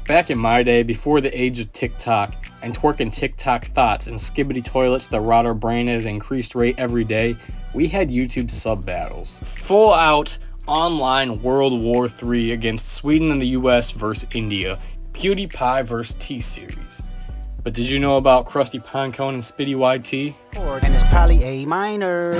Back in my day, before the age of TikTok and twerking TikTok thoughts and skibbity toilets that rot our brain at an increased rate every day, we had YouTube sub battles. Full out online World War III against Sweden and the US versus India. PewDiePie versus T-Series. But did you know about Krusty, Pinecone, and Spiddy YT? And it's probably A minor.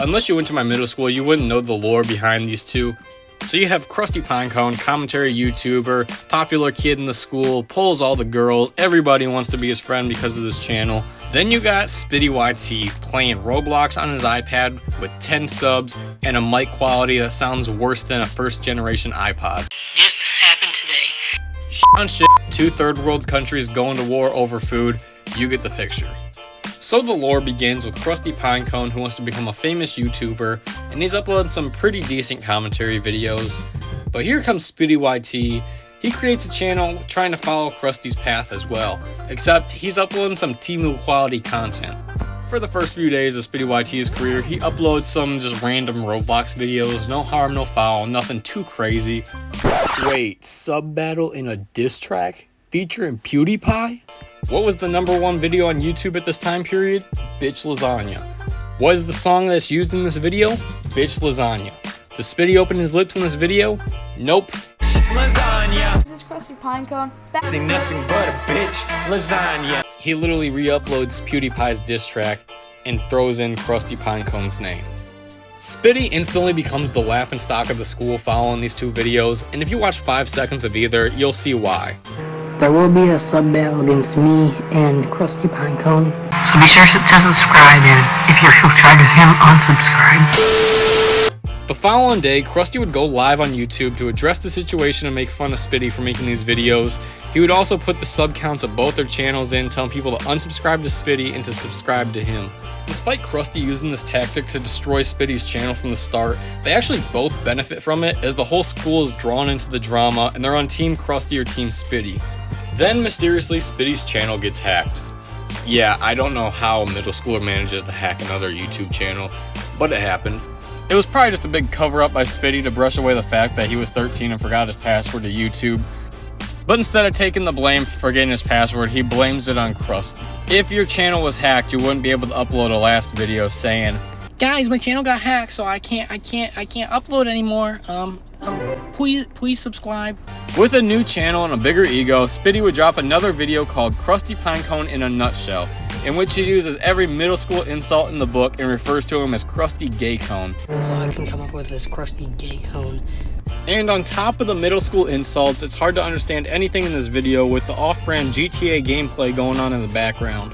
Unless you went to my middle school, you wouldn't know the lore behind these two. So you have Krusty Pinecone, commentary YouTuber, popular kid in the school, pulls all the girls, everybody wants to be his friend because of this channel. Then you got Spiddy YT playing Roblox on his iPad with 10 subs and a mic quality that sounds worse than a first generation iPod. Just happened today. Shit on shit, 2 third world countries going to war over food, you get the picture. So the lore begins with Krusty Pinecone, who wants to become a famous YouTuber, and he's uploaded some pretty decent commentary videos. But here comes Spiddy YT. He creates a channel trying to follow Krusty's path as well, except he's uploading some Temu quality content. For the first few days of Spiddy YT's career, he uploads some just random Roblox videos, no harm, no foul, nothing too crazy. Wait, sub battle in a diss track featuring PewDiePie? What was the #1 video on YouTube at this time period? Bitch Lasagna. What is the song that's used in this video? Bitch Lasagna. Does Spiddy open his lips in this video? Nope. Lasagna. This is Krusty Pinecone. See nothing but a bitch lasagna. He literally re-uploads PewDiePie's diss track and throws in Krusty Pinecone's name. Spiddy instantly becomes the laughingstock of the school following these two videos, and if you watch 5 seconds of either, you'll see why. There will be a sub battle against me and Krusty Pinecone. So be sure to subscribe, and if you're subscribed to him, unsubscribe. The following day, Krusty would go live on YouTube to address the situation and make fun of Spiddy for making these videos. He would also put the sub counts of both their channels in, telling people to unsubscribe to Spiddy and to subscribe to him. Despite Krusty using this tactic to destroy Spiddy's channel from the start, they actually both benefit from it, as the whole school is drawn into the drama and they're on Team Krusty or Team Spiddy. Then mysteriously, Spiddy's channel gets hacked. Yeah, I don't know how a middle schooler manages to hack another YouTube channel, but it happened. It was probably just a big cover-up by Spiddy to brush away the fact that he was 13 and forgot his password to YouTube. But instead of taking the blame for forgetting his password, he blames it on Krusty. If your channel was hacked, you wouldn't be able to upload a last video saying, "Guys, my channel got hacked, so I can't upload anymore. Please subscribe." With a new channel and a bigger ego, Spiddy would drop another video called Krusty Pinecone in a Nutshell, in which he uses every middle school insult in the book and refers to him as Krusty Gaycone. That's all I can come up with is Krusty Gaycone. And on top of the middle school insults, it's hard to understand anything in this video with the off-brand GTA gameplay going on in the background.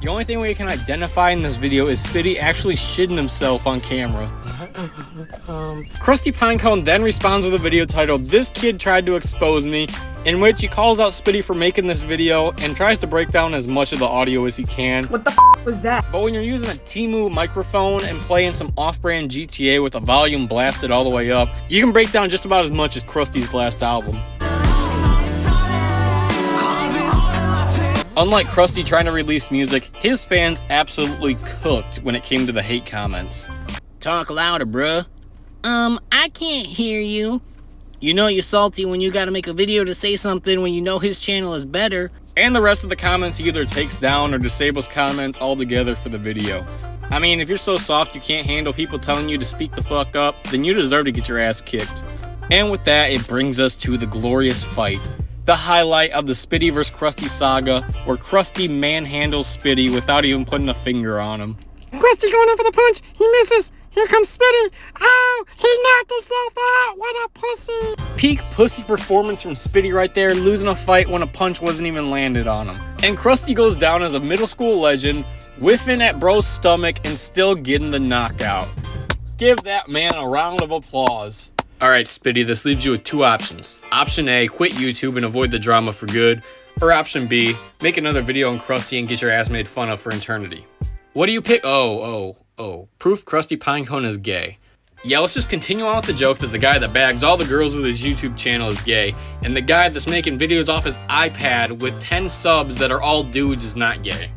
The only thing we can identify in this video is Spiddy actually shitting himself on camera. Krusty Pinecone then responds with a video titled "This Kid Tried to Expose Me," in which he calls out Spiddy for making this video and tries to break down as much of the audio as he can. What the was that? But when you're using a Temu microphone and playing some off-brand GTA with the volume blasted all the way up, you can break down just about as much as Krusty's last album. Unlike Krusty trying to release music, his fans absolutely cooked when it came to the hate comments. Talk louder, bruh. I can't hear you. You know you're salty when you gotta make a video to say something when you know his channel is better. And the rest of the comments he either takes down or disables comments altogether for the video. I mean, if you're so soft you can't handle people telling you to speak the fuck up, then you deserve to get your ass kicked. And with that, it brings us to the glorious fight. The highlight of the Spiddy vs. Krusty saga, where Krusty manhandles Spiddy without even putting a finger on him. Krusty going in for the punch. He misses. Here comes Spiddy. Oh, he knocked himself out. What a pussy. Peak pussy performance from Spiddy right there, losing a fight when a punch wasn't even landed on him. And Krusty goes down as a middle school legend, whiffing at bro's stomach and still getting the knockout. Give that man a round of applause. Alright Spiddy, this leaves you with 2 options. Option A, quit YouTube and avoid the drama for good. Or option B, make another video on Krusty and get your ass made fun of for eternity. What do you pick? Oh. Proof Krusty Pinecone is gay. Yeah, let's just continue on with the joke that the guy that bags all the girls with his YouTube channel is gay, and the guy that's making videos off his iPad with 10 subs that are all dudes is not gay.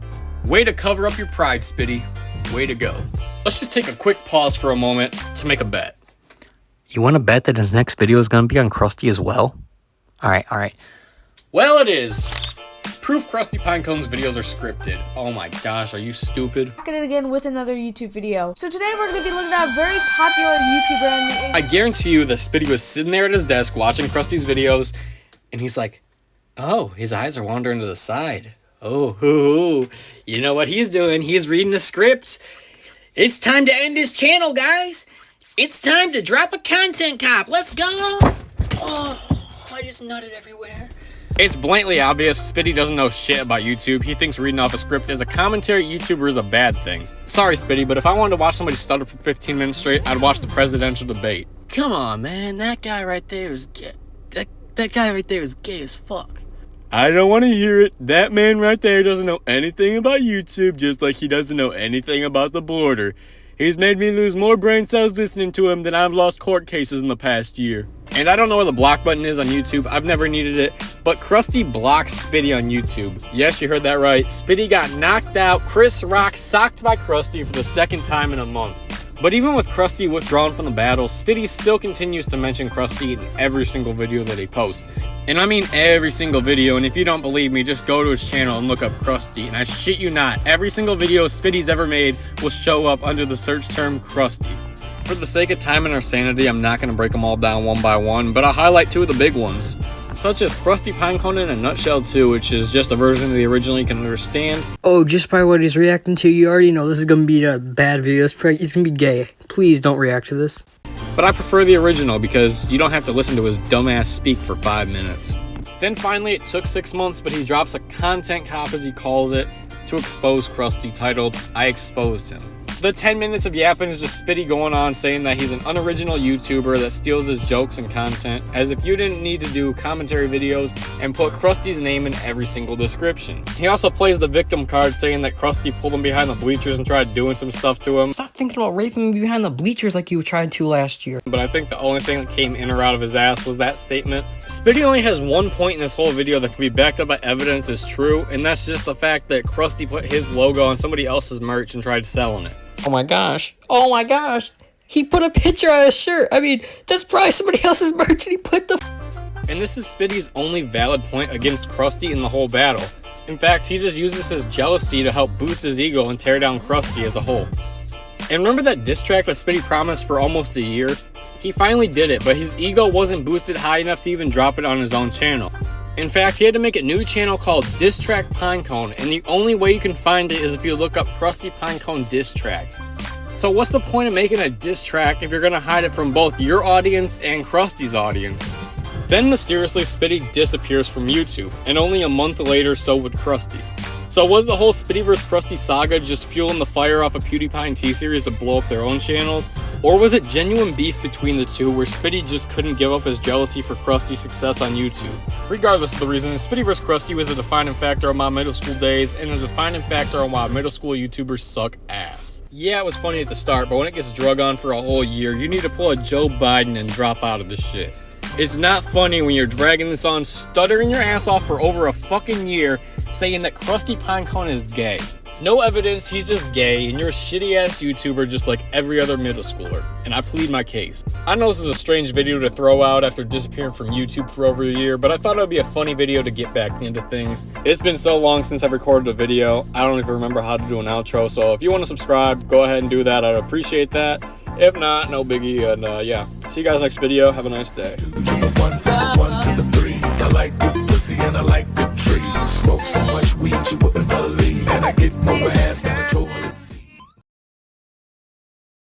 Way to cover up your pride, Spiddy. Way to go. Let's just take a quick pause for a moment to make a bet. You want to bet that his next video is going to be on Krusty as well? Alright. Well, it is. Proof Krusty Pinecone's videos are scripted. Oh my gosh, are you stupid? Back at it again with another YouTube video. So today we're going to be looking at a very popular YouTuber. I guarantee you that Spiddy was sitting there at his desk watching Krusty's videos, and he's like, oh, his eyes are wandering to the side. Oh, you know what he's doing? He's reading the script. It's time to end his channel, guys. It's time to drop a content cop. Let's go. Oh, I just nutted everywhere. It's blatantly obvious Spiddy doesn't know shit about YouTube. He thinks reading off a script as a commentary YouTuber is a bad thing. Sorry, Spiddy, but if I wanted to watch somebody stutter for 15 minutes straight, I'd watch the presidential debate. Come on, man. That guy right there is gay. That guy right there is gay as fuck. I don't want to hear it. That man right there doesn't know anything about YouTube, just like he doesn't know anything about the border. He's made me lose more brain cells listening to him than I've lost court cases in the past year. And I don't know where the block button is on YouTube. I've never needed it. But Krusty blocks Spiddy on YouTube. Yes, you heard that right. Spiddy got knocked out. Chris Rock socked by Krusty for the second time in a month. But even with Krusty withdrawn from the battle, Spiddy still continues to mention Krusty in every single video that he posts. And I mean every single video, and if you don't believe me, just go to his channel and look up Krusty. And I shit you not, every single video Spiddy's ever made will show up under the search term Krusty. For the sake of time and our sanity, I'm not going to break them all down one by one, but I'll highlight two of the big ones. Such as Krusty Pinecone in a Nutshell 2, which is just a version of the original you can understand. Oh, just by what he's reacting to, you already know this is gonna be a bad video. He's gonna be gay. Please don't react to this. But I prefer the original because you don't have to listen to his dumbass speak for 5 minutes. Then finally, it took 6 months, but he drops a content cop, as he calls it, to expose Krusty, titled, I Exposed Him. The 10 minutes of yapping is just Spiddy going on saying that he's an unoriginal YouTuber that steals his jokes and content, as if you didn't need to do commentary videos and put Krusty's name in every single description. He also plays the victim card, saying that Krusty pulled him behind the bleachers and tried doing some stuff to him. Stop thinking about raping me behind the bleachers like you tried to last year. But I think the only thing that came in or out of his ass was that statement. Spiddy only has one point in this whole video that can be backed up by evidence is true, and that's just the fact that Krusty put his logo on somebody else's merch and tried selling it. Oh my gosh. He put a picture on his shirt. I mean, that's probably somebody else's merch and he put the And this is Spiddy's only valid point against Krusty in the whole battle. In fact, he just uses his jealousy to help boost his ego and tear down Krusty as a whole. And remember that diss track that Spiddy promised for almost a year? He finally did it, but his ego wasn't boosted high enough to even drop it on his own channel. In fact, he had to make a new channel called Diss Track Pinecone, and the only way you can find it is if you look up Krusty Pinecone Diss Track. So what's the point of making a diss track if you're gonna hide it from both your audience and Krusty's audience? Then mysteriously Spiddy disappears from YouTube, and only a month later so would Krusty. So was the whole Spiddy vs Krusty saga just fueling the fire off of PewDiePie and T-Series to blow up their own channels? Or was it genuine beef between the two where Spiddy just couldn't give up his jealousy for Krusty's success on YouTube? Regardless of the reason, Spiddy vs Krusty was a defining factor of my middle school days and a defining factor on why middle school YouTubers suck ass. Yeah, it was funny at the start, but when it gets drug on for a whole year, you need to pull a Joe Biden and drop out of this shit. It's not funny when you're dragging this on, stuttering your ass off for over a fucking year, saying that Krusty Pinecone is gay. No evidence, he's just gay, and you're a shitty ass YouTuber just like every other middle schooler. And I plead my case. I know this is a strange video to throw out after disappearing from YouTube for over a year, but I thought it would be a funny video to get back into things. It's been so long since I've recorded a video, I don't even remember how to do an outro, so if you want to subscribe, go ahead and do that, I'd appreciate that. If not, no biggie, and yeah. See you guys next video, have a nice day. One to the three. I like good pussy and I like good trees. Smoke so much weed you wouldn't believe, and I get more ass than a